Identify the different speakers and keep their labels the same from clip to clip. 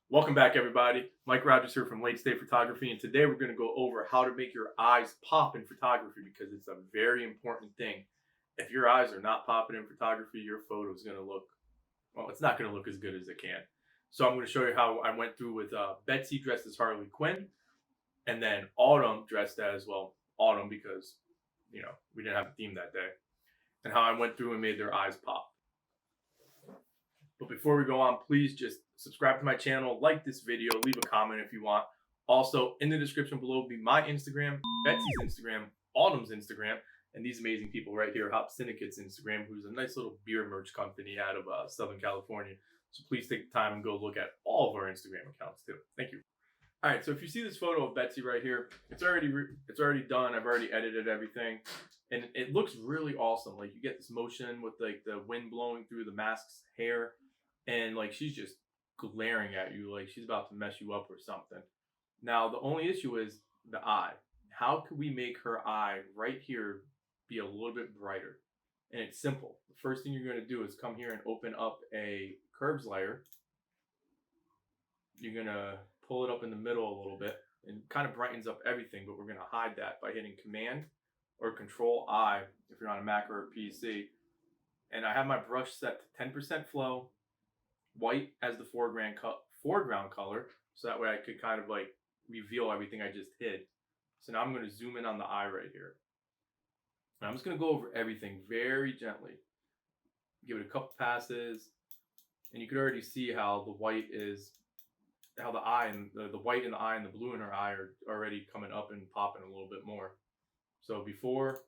Speaker 1: Welcome back, everybody. Mike Rogers here from Late State Photography, and today we're going to go over how to make your eyes pop in photography because it's a very important thing. If your eyes are not popping in photography, your photo is going to look, well, it's not going to look as good as it can. So I'm going to show you how I went through with Betsy dressed as Harley Quinn, and then Autumn dressed as, well, Autumn because, we didn't have a theme that day, and how I went through and made their eyes pop. But before we go on, please just subscribe to my channel, like this video, leave a comment if you want. Also, in the description below will be my Instagram, Betsy's Instagram, Autumn's Instagram, and these amazing people right here, Hop Syndicate's Instagram, who's a nice little beer merch company out of Southern California. So please take the time and go look at all of our Instagram accounts too. Thank you. All right, so if you see this photo of Betsy right here, it's already done. I've already edited everything, and it looks really awesome. Like you get this motion with like the wind blowing through the mask's hair, and like she's just glaring at you like she's about to mess you up or something. Now the only issue is the eye. How can we make her eye right here be a little bit brighter? And it's simple. The first thing you're going to do is come here and open up a curves layer. You're going to pull it up in the middle a little bit and kind of brightens up everything, but we're going to hide that by hitting Command or Control I if you're on a Mac or a PC. And I have my brush set to 10% flow, white as the foreground color, so that way I could kind of like reveal everything I just hid. So now I'm going to zoom in on the eye right here. And I'm just going to go over everything very gently. Give it a couple passes, and you can already see how the white is, how the eye and the white in the eye and the blue in her eye are already coming up and popping a little bit more. So before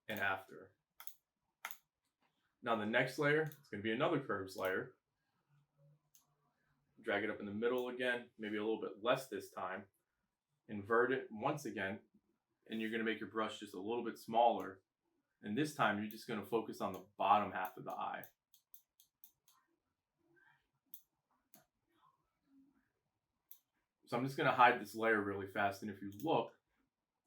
Speaker 1: and after. Now the next layer is going to be another curves layer. Drag it up in the middle again, maybe a little bit less this time. Invert it once again, and you're going to make your brush just a little bit smaller. And this time you're just going to focus on the bottom half of the eye. So I'm just going to hide this layer really fast, and if you look,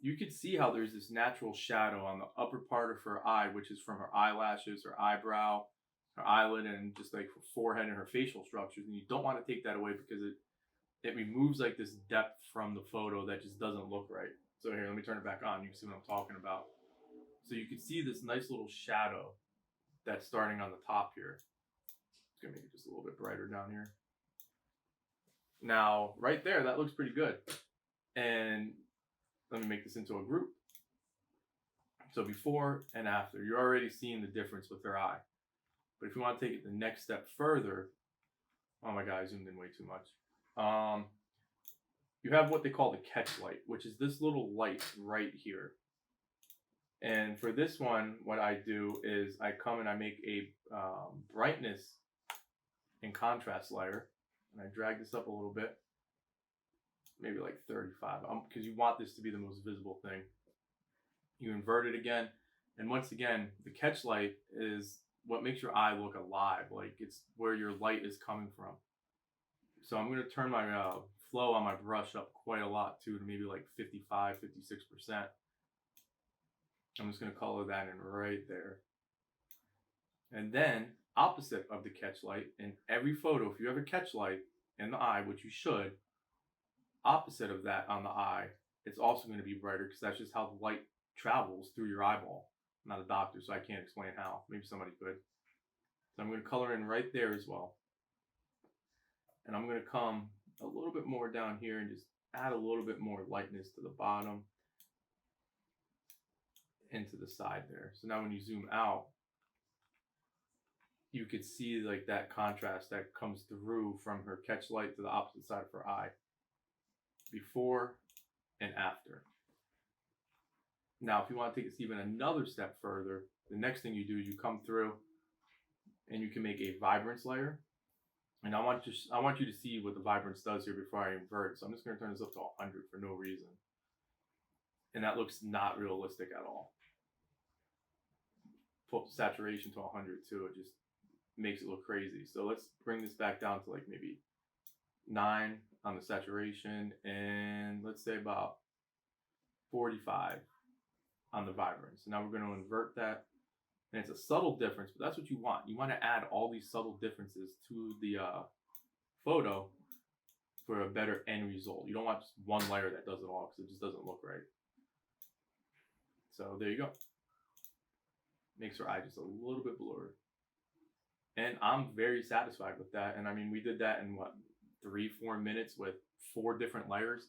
Speaker 1: you can see how there's this natural shadow on the upper part of her eye, which is from her eyelashes, her eyebrow, her eyelid, and just like her forehead and her facial structures. And you don't want to take that away because it removes like this depth from the photo that just doesn't look right. So here, let me turn it back on. You can see what I'm talking about. So you can see this nice little shadow that's starting on the top here. It's gonna make it just a little bit brighter down here. Now, right there, that looks pretty good. And let me make this into a group. So before and after, you're already seeing the difference with her eye. But if you want to take it the next step further, oh my god, I zoomed in way too much. You have what they call the catch light, which is this little light right here. And for this one, what I do is I come and I make a brightness and contrast layer, and I drag this up a little bit, maybe like 35, because you want this to be the most visible thing. You invert it again, and once again, the catch light is what makes your eye look alive, like it's where your light is coming from. So I'm going to turn my flow on my brush up quite a lot too, to maybe like 55, 56%. I'm just going to color that in right there. And then opposite of the catch light, in every photo, if you have a catch light in the eye, which you should, opposite of that on the eye, it's also going to be brighter because that's just how the light travels through your eyeball. I'm not a doctor, so I can't explain how. Maybe somebody could. So I'm going to color in right there as well. And I'm going to come a little bit more down here and just add a little bit more lightness to the bottom and to the side there. So now when you zoom out, you could see like that contrast that comes through from her catch light to the opposite side of her eye. Before and after. Now, if you want to take this even another step further, the next thing you do is you come through and you can make a vibrance layer. And I want you to see what the vibrance does here before I invert. So I'm just going to turn this up to 100 for no reason. And that looks not realistic at all. Pull up the saturation to 100 too. It just makes it look crazy. So let's bring this back down to like maybe 9 on the saturation, and let's say about 45 on the vibrance. So now we're going to invert that, and it's a subtle difference, but that's what you want. You want to add all these subtle differences to the photo for a better end result. You don't want just one layer that does it all because it just doesn't look right. So there you go. Makes her eye just a little bit blurry. And I'm very satisfied with that. And I mean, we did that in what, 3-4 minutes with 4 different layers.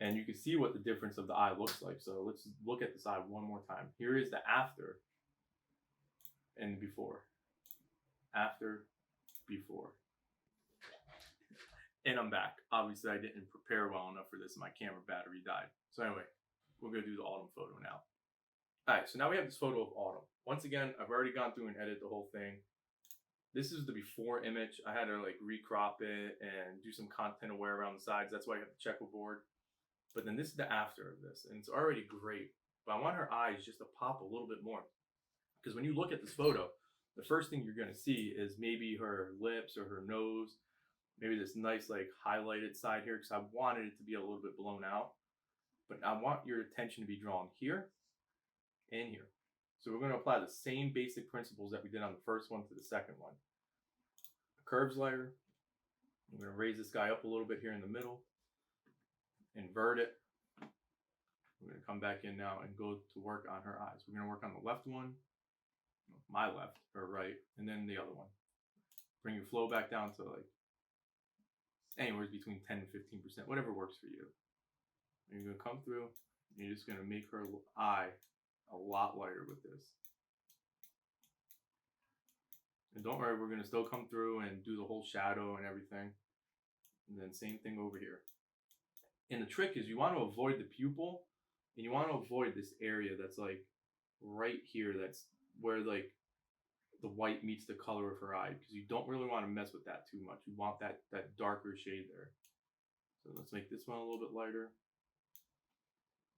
Speaker 1: And you can see what the difference of the eye looks like. So let's look at this eye one more time. Here is the after and the before. After, before. And I'm back. Obviously, I didn't prepare well enough for this and my camera battery died. So anyway, we're going to do the autumn photo now. All right, so now we have this photo of autumn. Once again, I've already gone through and edited the whole thing. This is the before image. I had to like recrop it and do some content aware around the sides. That's why I have the checkerboard. But then this is the after of this, and it's already great. But I want her eyes just to pop a little bit more. Because when you look at this photo, the first thing you're going to see is maybe her lips or her nose. Maybe this nice like highlighted side here, because I wanted it to be a little bit blown out. But I want your attention to be drawn here and here. So we're going to apply the same basic principles that we did on the first one to the second one. A curves layer. I'm going to raise this guy up a little bit here in the middle. Invert it. We're going to come back in now and go to work on her eyes. We're going to work on the left one, my left, or right, and then the other one. Bring your flow back down to like anywhere between 10 and 15%, whatever works for you. And you're going to come through, and you're just going to make her eye a lot lighter with this. And don't worry, we're going to still come through and do the whole shadow and everything. And then same thing over here. And the trick is you want to avoid the pupil, and you want to avoid this area that's like right here. That's where like the white meets the color of her eye, because you don't really want to mess with that too much. You want that darker shade there. So let's make this one a little bit lighter.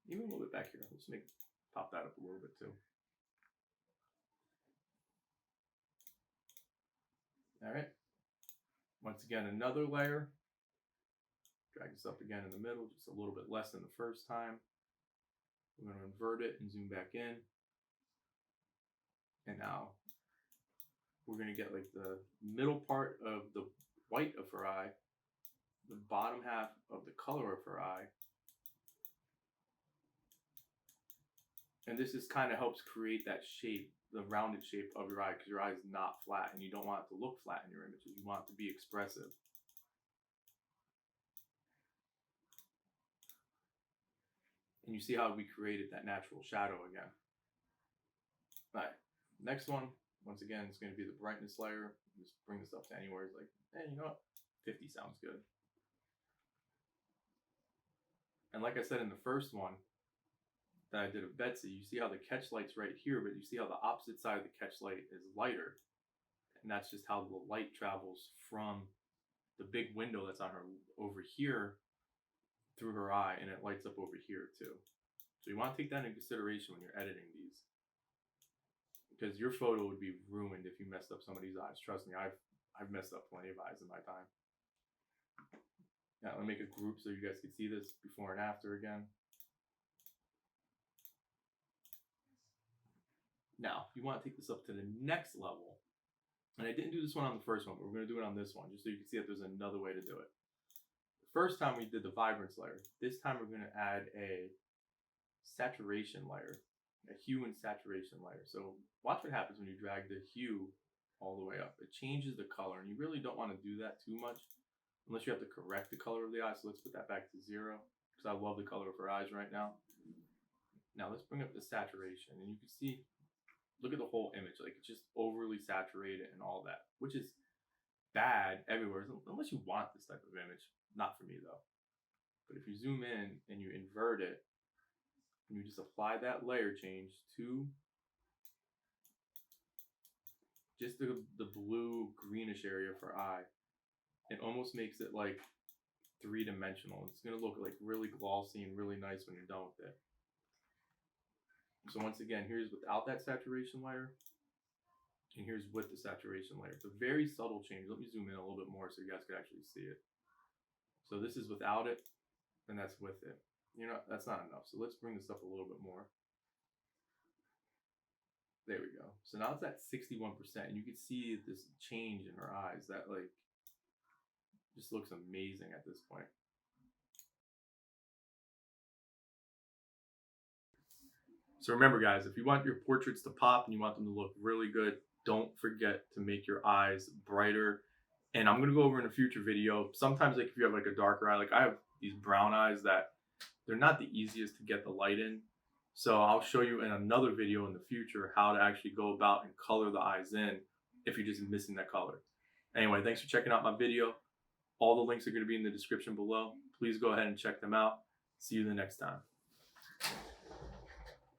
Speaker 1: Even a little bit back here. Let's pop that up a little bit too. All right. Once again, another layer. Drag this up again in the middle, just a little bit less than the first time. We're going to invert it and zoom back in. And now we're going to get like the middle part of the white of her eye, the bottom half of the color of her eye. And this just kind of helps create that shape, the rounded shape of your eye, because your eye is not flat and you don't want it to look flat in your images. You want it to be expressive. And you see how we created that natural shadow again. All right, next one, once again, it's going to be the brightness layer. Just bring this up to anywhere. It's like, hey, you know what? 50 sounds good. And like I said in the first one that I did of Betsy, you see how the catch light's right here, but you see how the opposite side of the catch light is lighter. And that's just how the light travels from the big window that's on her over here through her eye, and it lights up over here too. So you want to take that into consideration when you're editing these, because your photo would be ruined if you messed up somebody's eyes. Trust me, I've messed up plenty of eyes in my time. Now let me make a group so you guys can see this before and after again. Now, if you want to take this up to the next level, and I didn't do this one on the first one, but we're going to do it on this one, just so you can see that there's another way to do it. First time we did the vibrance layer. This time we're going to add a saturation layer, a hue and saturation layer. So watch what happens when you drag the hue all the way up. It changes the color, and you really don't want to do that too much unless you have to correct the color of the eye. So let's put that back to 0, because I love the color of her eyes right now. Now let's bring up the saturation, and you can see, look at the whole image. Like, it's just overly saturated and all that, which is bad everywhere, unless you want this type of image. Not for me though. But if you zoom in and you invert it, and you just apply that layer change to just the blue greenish area of her eye, it almost makes it like 3-dimensional. It's gonna look like really glossy and really nice when you're done with it. So once again, here's without that saturation layer, and here's with the saturation layer. It's a very subtle change. Let me zoom in a little bit more so you guys could actually see it. So this is without it, and that's with it. You know, that's not enough. So let's bring this up a little bit more. There we go. So now it's at 61%, and you can see this change in her eyes, that like Just looks amazing at this point. So remember guys, if you want your portraits to pop and you want them to look really good, don't forget to make your eyes brighter. And I'm gonna go over in a future video, sometimes like if you have like a darker eye, like I have these brown eyes that they're not the easiest to get the light in. So I'll show you in another video in the future how to actually go about and color the eyes in if you're just missing that color. Anyway, thanks for checking out my video. All the links are gonna be in the description below. Please go ahead and check them out. See you the next time.